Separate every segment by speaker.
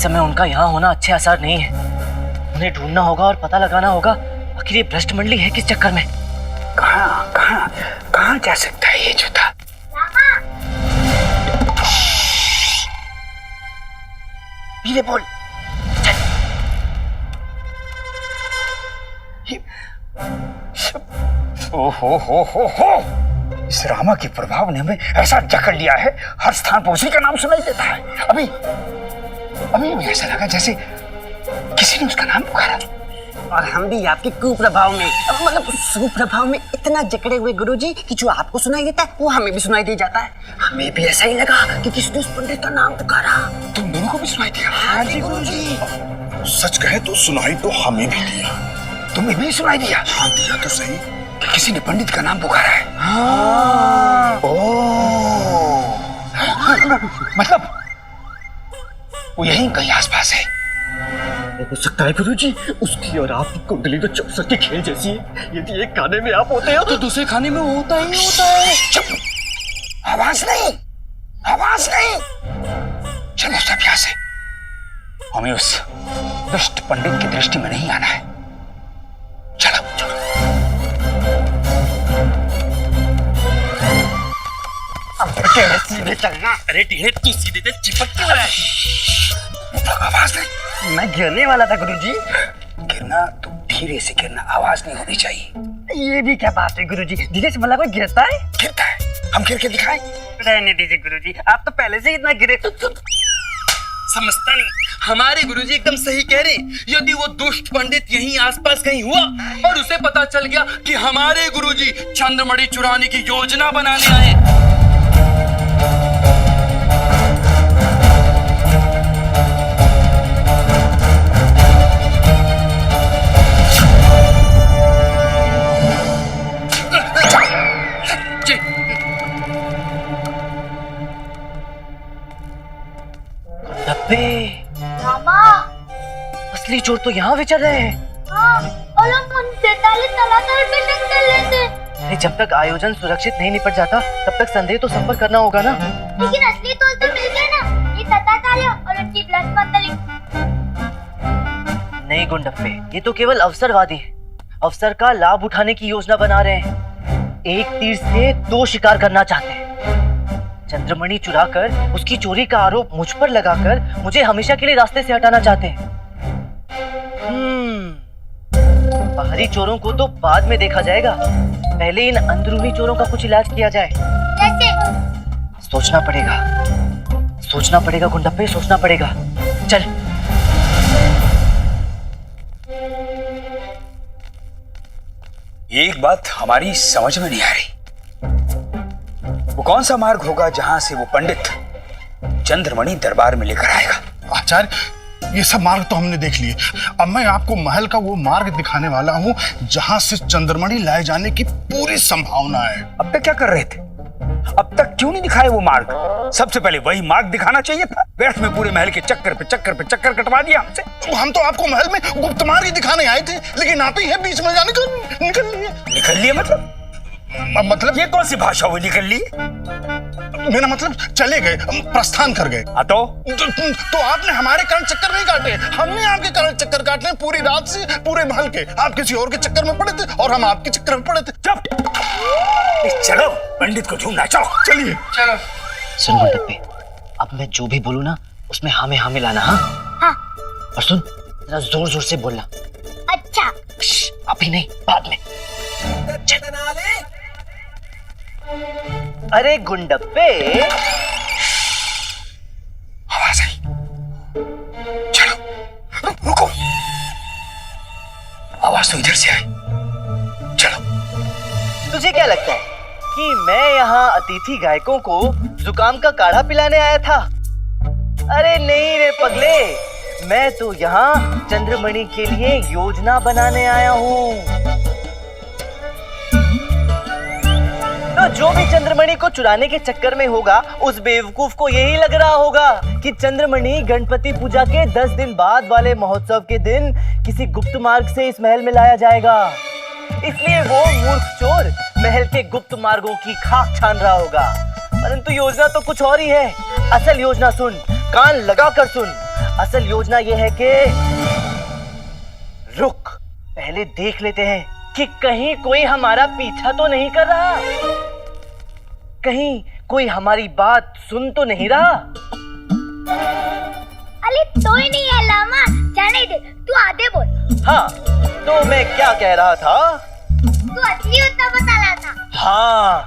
Speaker 1: समय उनका यहाँ होना अच्छे असर नहीं है। उन्हें ढूंढना होगा और पता लगाना होगा आखिर ये भ्रष्ट मंडली है किस चक्कर में।
Speaker 2: कहाँ कहाँ कहाँ जा सकता है ये जूता? धीरे बोल। हो इस रामा के प्रभाव ने हमें ऐसा जकड़ लिया है, हर स्थान पर उसी का नाम सुनाई देता है। अभी अभी भी ऐसा लगा जैसे किसी ने उसका नाम पुकारा।
Speaker 3: और हम भी आपके कुप्रभाव में, मतलब सुप्रभाव में इतना जकड़े हुए गुरुजी कि जो आपको सुनाई देता है वो हमें भी सुनाई दे जाता है। हमें भी ऐसा ही लगा कि किसी ने उस पंडित का नाम पुकारा।
Speaker 2: तुम दोनों को भी सुनाई दिया?
Speaker 3: हाँ जी गुरुजी।
Speaker 4: सच कहे तो सुनाई तो हमें भी दिया।
Speaker 2: तुम्हें भी सुनाई दिया?
Speaker 4: हाँ दिया तो सही।
Speaker 2: कि किसी ने पंडित का नाम पुकारा है।
Speaker 3: हाँ।
Speaker 2: ओह, मतलब वो यहीं कहीं आसपास है।
Speaker 1: हो सकता है गुरुजी उसकी और आपकी कुंडली तो चौसर के खेल जैसी है। यदि एक खाने में आप होते हो तो दूसरे खाने में होता ही होता है।
Speaker 2: चुप, आवाज नहीं, आवाज नहीं। चलो सब यहाँ से, हमें उस दुष्ट पंडित की दृष्टि में नहीं आना है। चलो चलो।
Speaker 3: सीधे चलना।
Speaker 1: अरे टेढ़े तू सीधे से चिपक क्यों रहा है?
Speaker 2: आवाज नहीं।
Speaker 3: मैं गिरने वाला था गुरुजी।
Speaker 2: गिरना तो धीरे से गिरना, आवाज नहीं होनी चाहिए।
Speaker 3: ये भी क्या बात है गुरुजी, धीरे से भला कोई गिरता है?
Speaker 2: गिरता है, हम गिर के दिखाएं।
Speaker 3: रहने दीजिए गुरुजी, आप तो पहले से ही इतना गिरे।
Speaker 5: समझता नहीं, हमारे गुरुजी एकदम सही कह रहे। यदि वो दुष्ट पंडित यहीं आसपास कहीं हुआ और उसे पता चल गया कि हमारे गुरुजी चंद्रमणि चुराने की योजना बनाने आए,
Speaker 6: रामा,
Speaker 1: असली चोर तो यहाँ विचर रहे हैं।
Speaker 6: हाँ, और हम उन 43 तलातर पे शक कर लेते।
Speaker 1: जब तक आयोजन सुरक्षित नहीं निपट जाता तब तक संदेह तो सब पर करना होगा ना।
Speaker 6: लेकिन असली तोल तो मिल गए ना, ये तताताले और उनकी प्लस मंडली।
Speaker 1: नहीं गुंडप्पे, ये तो केवल अवसरवादी है। अवसर का लाभ उठाने की योजना बना रहे हैं। एक तीर से दो शिकार करना चाहते हैं। चंद्रमणि चुराकर उसकी चोरी का आरोप मुझ पर लगाकर मुझे हमेशा के लिए रास्ते से हटाना चाहते हैं। बाहरी चोरों को तो बाद में देखा जाएगा, पहले इन अंदरूनी चोरों का कुछ इलाज किया जाए।
Speaker 6: कैसे?
Speaker 1: सोचना पड़ेगा गुंडप्पे, सोचना पड़ेगा। चल।
Speaker 2: एक बात हमारी समझ में नहीं आ रही, वो कौन सा मार्ग होगा जहां से वो पंडित चंद्रमणि दरबार में लेकर आएगा?
Speaker 4: आचार्य, ये सब मार्ग तो हमने देख लिए। अब मैं आपको महल का वो मार्ग दिखाने वाला हूँ जहां से चंद्रमणि लाए जाने की पूरी संभावना है।
Speaker 2: अब तक क्या कर रहे थे? अब तक क्यों नहीं दिखाए वो मार्ग? सबसे पहले वही मार्ग दिखाना चाहिए था। व्यर्थ में पूरे महल के चक्कर पे चक्कर कटवा दिया हमसे।
Speaker 4: तो हम तो आपको महल में गुप्त मार्ग ही दिखाने आए थे, लेकिन आप ही है बीच में जाने का निकल लिए।
Speaker 2: मतलब ये कौन सी भाषा हुई निकल ली?
Speaker 4: मेरा मतलब चले गए, प्रस्थान कर गए। तो आपने हमारे कारण चक्कर नहीं काटे, हमने आपके कारण चक्कर काटने पूरी रात से पूरे महल के। आप किसी और के चक्कर में पड़े थे और हम आपके चक्कर में पड़े थे।
Speaker 2: चलो पंडित को ढूंढना, चलो चलिए।
Speaker 5: चलो।
Speaker 1: सुन गुंडप्पे, अब मैं जो भी बोलूँ ना उसमें हाँ में हाँ मिलाना। हाँ, और सुन, जरा जोर जोर से बोलना।
Speaker 6: अच्छा।
Speaker 1: अभी नहीं, बाद में। अरे गुंडप्पे,
Speaker 2: आवाज आई। चलो रुको, आवाज तो इधर से आई। चलो।
Speaker 1: तुझे क्या लगता है कि मैं यहाँ अतिथि गायकों को जुकाम का काढ़ा पिलाने आया था? अरे नहीं रे पगले, मैं तो यहाँ चंद्रमणि के लिए योजना बनाने आया हूँ। तो जो भी चंद्रमणि को चुराने के चक्कर में होगा, उस बेवकूफ को यही लग रहा होगा कि चंद्रमणि गणपति पूजा के 10 दिन बाद वाले महोत्सव के दिन किसी गुप्त मार्ग से इस महल में लाया जाएगा। इसलिए वो मूर्ख चोर महल के गुप्त मार्गों की खाक छान रहा होगा। परंतु योजना तो कुछ और ही है। असल योजना सुन, कान लगा कर सुन। असल योजना ये है कि रुक, पहले देख लेते हैं कि कहीं कोई हमारा पीछा तो नहीं कर रहा, कहीं कोई हमारी बात सुन तो नहीं रहा।
Speaker 6: अरे तो ही नहीं है लामा, जाने दे, तू आगे बोल।
Speaker 1: हाँ, तो मैं क्या कह रहा था?
Speaker 6: तू असली उत्तर बता रहा था।
Speaker 1: हाँ,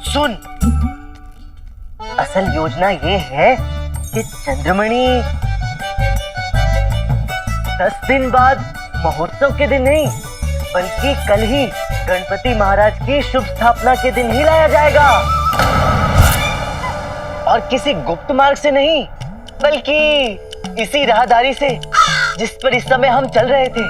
Speaker 1: सुन, असल योजना ये है कि चंद्रमणि 10 दिन बाद महोत्सव के दिन नहीं, बल्कि कल ही गणपति महाराज की शुभ स्थापना के दिन ही लाया जाएगा, और किसी गुप्त मार्ग से नहीं, बल्कि इसी राहदारी से जिस पर इस समय हम चल रहे थे।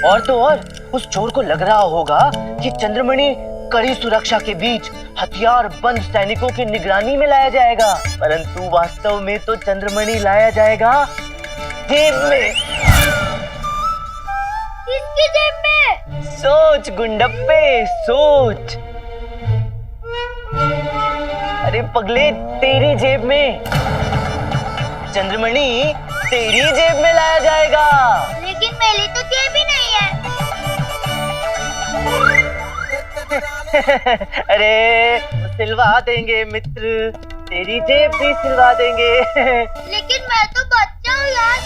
Speaker 1: और तो और, उस चोर को लग रहा होगा कि चंद्रमणि कड़ी सुरक्षा के बीच हथियार बंद सैनिकों की निगरानी में लाया जाएगा, परंतु वास्तव में तो चंद्रमणि लाया जाएगा जेब में।
Speaker 6: किसकी जेब में?
Speaker 1: सोच गुंडप्पे, सोच। अरे पगले, तेरी जेब में। चंद्रमणि तेरी जेब में लाया जाएगा।
Speaker 6: लेकिन मेरी तो जेब ही नहीं है।
Speaker 1: अरे सिलवा देंगे मित्र, तेरी जेब भी सिलवा देंगे।
Speaker 6: लेकिन मैं तो बच्चा हूँ यार।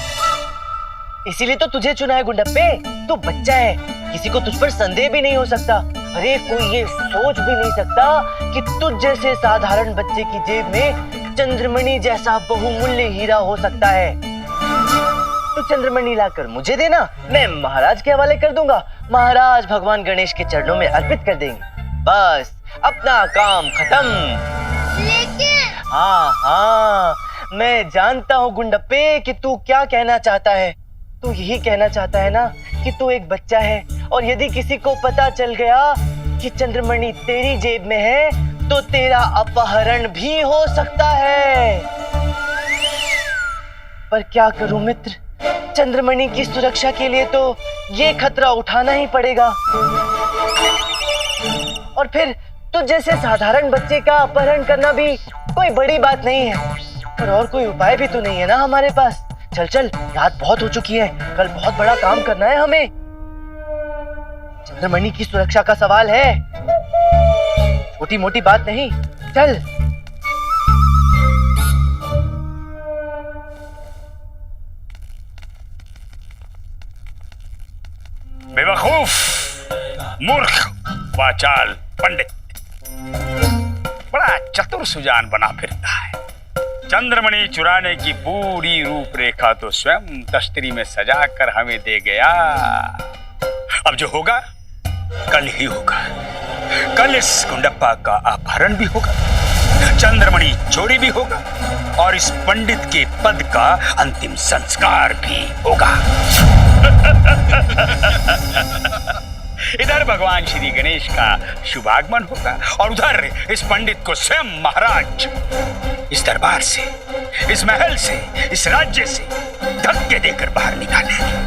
Speaker 1: इसीलिए तो तुझे चुना है गुंडप्पे, तू बच्चा है, किसी को तुझ पर संदेह भी नहीं हो सकता। अरे कोई ये सोच भी नहीं सकता कि तुझ जैसे साधारण बच्चे की जेब में चंद्रमणि जैसा बहुमूल्य हीरा हो सकता है। तो चंद्रमणि लाकर मुझे देना, मैं महाराज के हवाले कर दूंगा, महाराज भगवान गणेश के चरणों में अर्पित कर देंगे, बस अपना काम खत्म।
Speaker 6: लेकिन
Speaker 1: हाँ, मैं जानता हूँ गुंडप्पे कि तू क्या कहना चाहता है। तू यही कहना चाहता है ना कि तू एक बच्चा है, और यदि किसी को पता चल गया कि चंद्रमणि तेरी जेब में है तो तेरा अपहरण भी हो सकता है। पर क्या करूं मित्र, चंद्रमणि की सुरक्षा के लिए तो ये खतरा उठाना ही पड़ेगा। और फिर तुझ जैसे साधारण बच्चे का अपहरण करना भी कोई बड़ी बात नहीं है, पर और कोई उपाय भी तो नहीं है ना हमारे पास। चल चल, रात बहुत हो चुकी है, कल बहुत बड़ा काम करना है हमें। चंद्रमणि की सुरक्षा का सवाल है, छोटी मोटी बात नहीं। चल।
Speaker 2: बेवकूफ, मूर्ख, वाचाल पंडित, बड़ा चतुर सुजान बना फिरता है। चंद्रमणि चुराने की पूरी रूपरेखा तो स्वयं तश्तरी में सजाकर हमें दे गया। अब जो होगा कल ही होगा। कल इस गुंडप्पा का अपहरण भी होगा, चंद्रमणि चोरी भी होगा, और इस पंडित के पद का अंतिम संस्कार भी होगा। इधर भगवान श्री गणेश का शुभागमन होगा, और उधर इस पंडित को स्वयं महाराज इस दरबार से, इस महल से, इस राज्य से धक्के देकर बाहर निकालेंगे।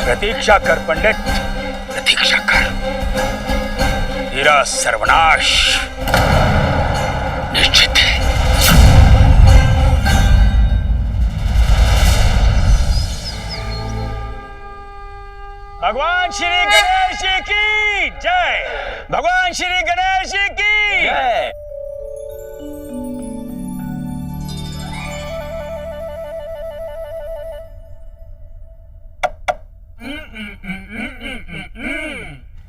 Speaker 2: प्रतीक्षा कर पंडित, प्रतीक्षा कर, तेरा सर्वनाश निश्चित है। भगवान श्री गणेश जी की जय, भगवान श्री गणेश जी की जय।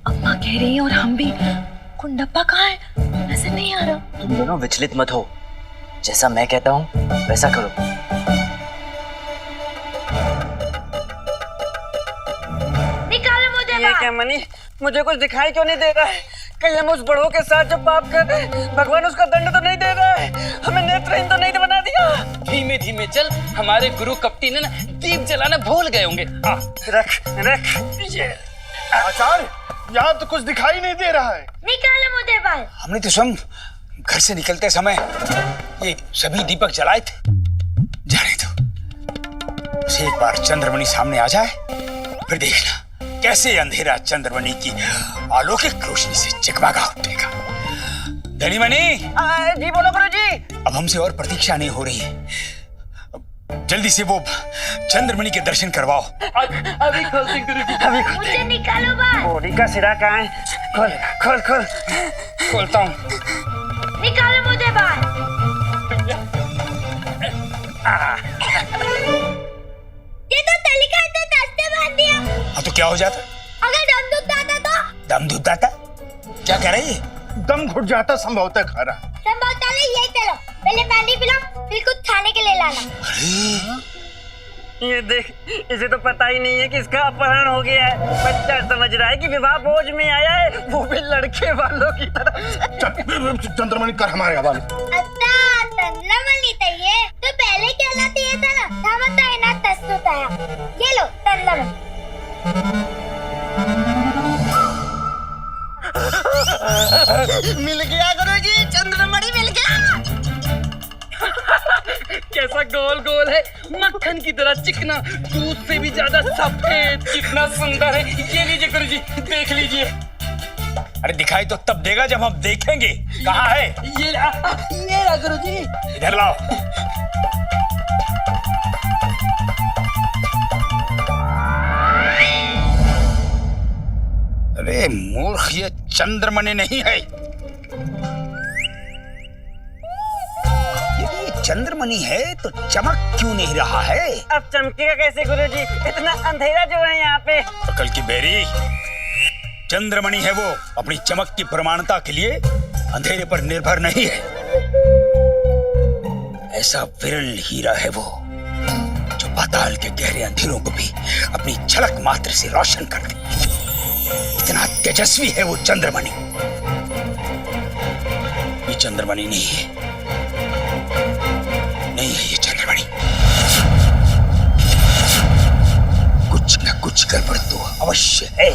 Speaker 7: अम्मा कह रही है और हम भी। गुंडप्पा कहाँ है? नजर नहीं आ रहा।
Speaker 1: तुम दोनों विचलित मत हो, जैसा मैं कहता हूँ वैसा करो।
Speaker 6: निकालो मुझे
Speaker 3: ये
Speaker 6: बाहर।
Speaker 3: क्या मनी, मुझे कुछ दिखाई क्यों नहीं दे रहा है? कहीं हम उस बड़ों के साथ जो पाप कर रहे हैं, भगवान उसका दंड तो नहीं दे रहा है? हमें नेत्रहीन तो नहीं बना दिया?
Speaker 5: धीमे धीमे चल, हमारे गुरु कपटी ने ना दीप जलाना भूल गए होंगे।
Speaker 3: रख रख ये।
Speaker 4: आचार्य, यहाँ तो कुछ दिखाई नहीं दे रहा है।
Speaker 6: निकालो मुझे बाहर।
Speaker 2: हमने तो स्वयं घर से निकलते समय ये सभी दीपक जलाए थे। जाने दो, उसे एक बार चंद्रमणि सामने आ जाए, फिर देखना कैसे अंधेरा चंद्रमणि की अलौकिक रोशनी से जगमगा उठेगा। धनीमणि,
Speaker 3: जी बोलो गुरुजी।
Speaker 2: अब हमसे और प्रतीक्षा नहीं हो रही है। जल्दी से वो चंद्रमणि के दर्शन करवाओ।
Speaker 5: अभी खोलते हैं गुरुजी।
Speaker 6: मुझे निकालो बाहर।
Speaker 3: बॉडी का सिरा कहाँ है? खोल खोल खोल।
Speaker 2: खोलता हूँ।
Speaker 6: निकालो मुझे बाहर। ये तो तलिका से दस्ते बांध दिया।
Speaker 2: हाँ तो क्या हो जाता?
Speaker 6: अगर दम दुखता था तो
Speaker 2: दम दुखता था? क्या कह रही है?
Speaker 4: दम घुट जाता संभवतः खरा।
Speaker 6: संभवतः यही चलो, पहले पानी पिलाओ, फिर कुछ खाने के लिए लाना।
Speaker 3: ये देख, इसे तो पता ही नहीं है कि इसका अपहरण हो गया है। बच्चा समझ रहा है कि विवाह बोझ में आया है, वो भी लड़के वालों की तरफ।
Speaker 4: चंद्रमणि कर हमारे हवाले।
Speaker 6: अच्छा, तंद्रमणि ये तो पहले कहलाती है था ना, धामता है ना तस्तुता है। ये लो तंद्रमणि।
Speaker 3: मिल गया गुरुजी, चंद्रमणि मिल गया।
Speaker 5: कैसा गोल गोल है, मक्खन की तरह चिकना, दूध से भी ज्यादा सफेद, कितना सुंदर है। ये लीजिए गुरुजी, देख लीजिए।
Speaker 2: अरे दिखाई तो तब देगा जब हम देखेंगे। कहाँ है?
Speaker 5: ये रहा गुरुजी।
Speaker 2: इधर लाओ। अरे मूर्ख, ये चंद्रमणि नहीं है। यदि ये चंद्रमणि है तो चमक क्यों नहीं रहा है?
Speaker 3: अब चमकेगा कैसे गुरुजी? इतना अंधेरा जो है यहाँ पे।
Speaker 2: अकल की बेरी, चंद्रमणि है वो, अपनी चमक की प्रमाणता के लिए अंधेरे पर निर्भर नहीं है। ऐसा विरल हीरा है वो जो पाताल के गहरे अंधेरों को भी अपनी झलक मात्र से रोशन कर दे। इतना तेजस्वी है वो चंद्रमणि। ये चंद्रमणि नहीं है, नहीं है ये चंद्रमणि। कुछ न कुछ गड़बड़ तो अवश्य है।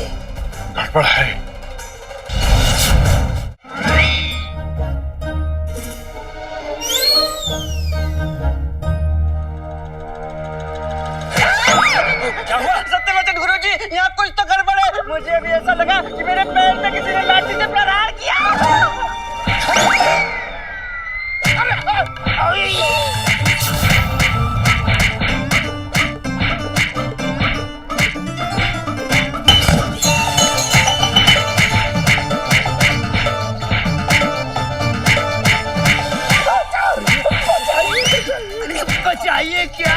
Speaker 4: गड़बड़ है।
Speaker 2: क्या हुआ?
Speaker 3: सत्यवचन गुरुजी, यहाँ कुछ तो गड़बड़ है। मुझे भी ऐसा लगा कि मेरे पैर में किसी ने लाठी से प्रहार किया।
Speaker 2: बचाइए क्या?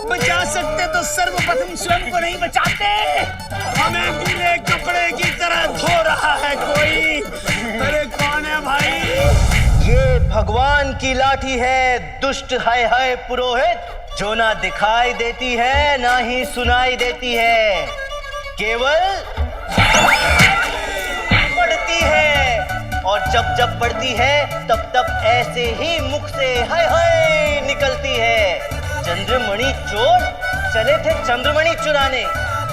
Speaker 2: बचा सकते तो सर्वप्रथम स्वयं को नहीं बचाते। हमें गीले कपड़े की तरह धो रहा है कोई। अरे कौन है भाई?
Speaker 1: ये भगवान की लाठी है, दुष्ट हाय हाय पुरोहित, जो ना दिखाई देती है ना ही सुनाई देती है, केवल पड़ती है। और जब जब पड़ती है तब तब ऐसे ही मुख से हाय हाय निकलती है। चंद्रमणि चोर चले थे चंद्रमणि चुराने,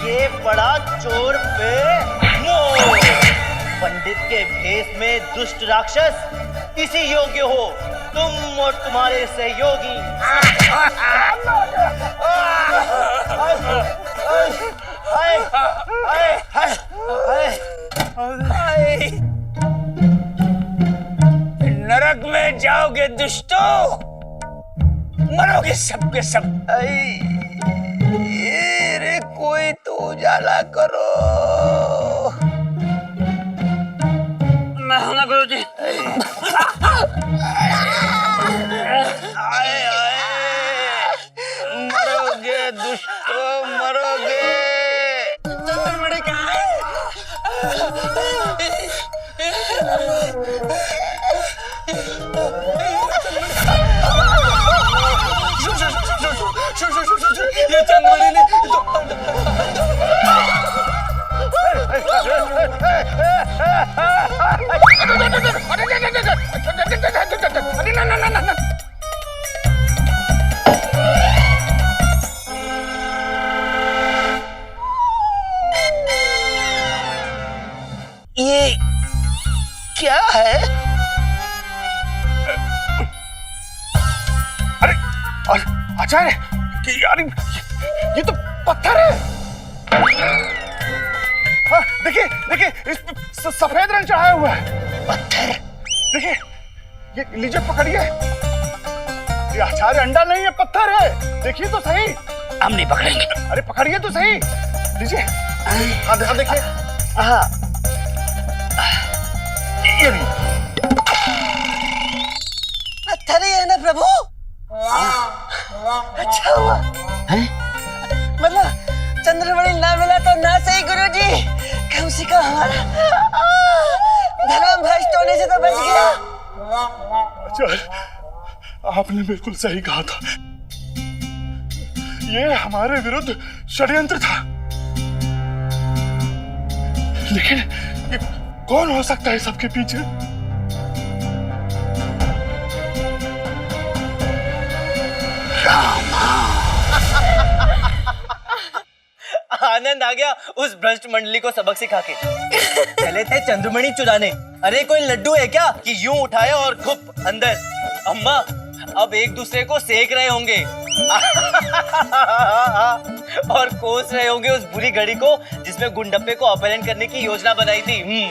Speaker 1: ये पड़ा चोर पे मोर। पंडित के भेष में दुष्ट राक्षस इसी योग्य हो, तुम और तुम्हारे सहयोगी।
Speaker 2: नरक में जाओगे दुष्टों, मरोगे सबके सब। ये रे कोई तो उजाला करो।
Speaker 3: मैं हूं ना गुरुजी।
Speaker 2: आए आए, मरोगे दुष्टों, मरोगे।
Speaker 3: चंद्रमणि कहाँ है?
Speaker 5: ये चंद्रमणि ने
Speaker 2: ये क्या है?
Speaker 4: अरे आचार्य, यार ये तो पत्थर है। हाँ, देखिए देखिए, इस पे सफेद रंग चढ़ाया हुआ है।
Speaker 2: पत्थर?
Speaker 4: देखिए, ये लीजिए पकड़िए। ये आचार्य अंडा नहीं है, पत्थर है। देखिए तो सही।
Speaker 2: हम नहीं पकड़ेंगे।
Speaker 4: अरे पकड़िए तो सही। लीजिए। हाँ देखिए। ये लीजिए।
Speaker 3: पत्थर ही है ना प्रभु? अच्छा हुआ। मतलब चंद्रमणि ना मिला तो ना सही गुरुजी, कम से कम हमारा धर्म भ्रष्ट होने से तो बच गया।
Speaker 4: आचार्य, आपने बिल्कुल सही कहा था। ये हमारे विरुद्ध षड्यंत्र था। लेकिन ये कौन हो सकता है सबके पीछे?
Speaker 1: आनंद आ गया उस भ्रष्ट मंडली को सबक सिखा के। चले थे चंद्रमणि चुराने। अरे कोई लड्डू है क्या कि यूं उठाया और घुप अंदर। अम्मा अब एक दूसरे को सेक रहे होंगे और कोस रहे होंगे उस बुरी घड़ी को जिसमें गुंडप्पे को अपहरण करने की योजना बनाई थी।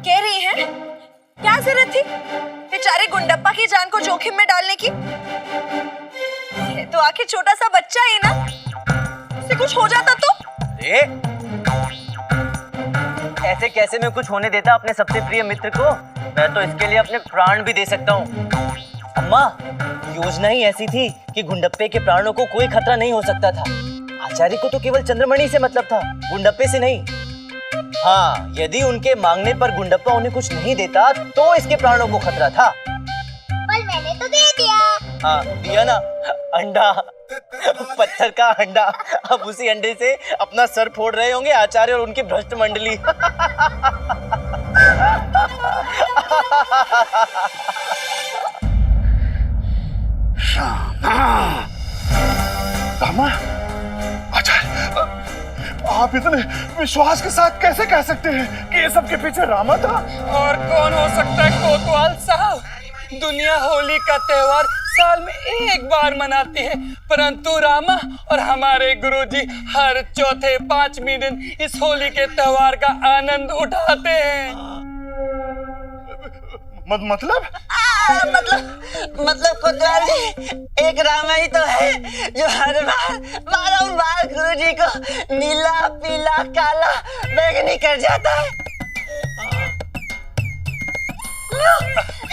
Speaker 7: कह रही है क्या जरूरत थी बेचारे गुंडप्पा की जान को जोखिम में डालने की? ये तो आखिर छोटा सा बच्चा ही ना, उसे कुछ हो जाता तो?
Speaker 1: अरे ऐसे कैसे मैं कुछ होने देता अपने सबसे प्रिय मित्र को? मैं तो इसके लिए अपने प्राण भी दे सकता हूँ। अम्मा योजना ही ऐसी थी कि गुंडप्पे के प्राणों को कोई खतरा नहीं हो सकता था। आचार्य को तो केवल चंद्रमणि से मतलब था, गुंडप्पे से नहीं। हाँ, यदि उनके मांगने पर गुंडप्पा उन्हें कुछ नहीं देता तो इसके प्राणों को खतरा था।
Speaker 6: पर मैंने तो दे दिया।
Speaker 1: हाँ दिया ना, अंडा, पत्थर का अंडा। अब उसी अंडे से अपना सर फोड़ रहे होंगे आचार्य और उनकी भ्रष्ट मंडली।
Speaker 4: रामा, आचार्य, आप इतने विश्वास के साथ कैसे कह सकते हैं कि ये सब के पीछे रामा था?
Speaker 5: और कौन हो सकता है कोतवाल साहब? दुनिया होली का त्योहार साल में एक बार मनाती है, परंतु रामा और हमारे गुरुजी हर चौथे पांचवें दिन इस होली के त्योहार का आनंद उठाते हैं।
Speaker 4: मतलब
Speaker 3: मतलब कोतवाल जी, एक रामा ही तो है जो हर बार बारंबार गुरुजी को नीला पीला काला बैंगनी कर जाता है।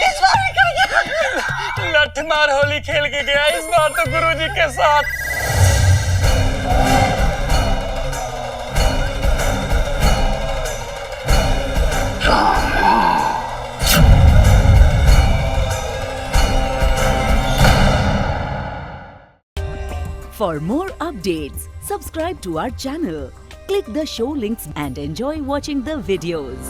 Speaker 3: इस बार भी कर गया।
Speaker 5: लठमार होली खेल के गया इस बार तो गुरुजी के साथ।
Speaker 8: For more updates, subscribe to our channel, click the show links and enjoy watching the videos.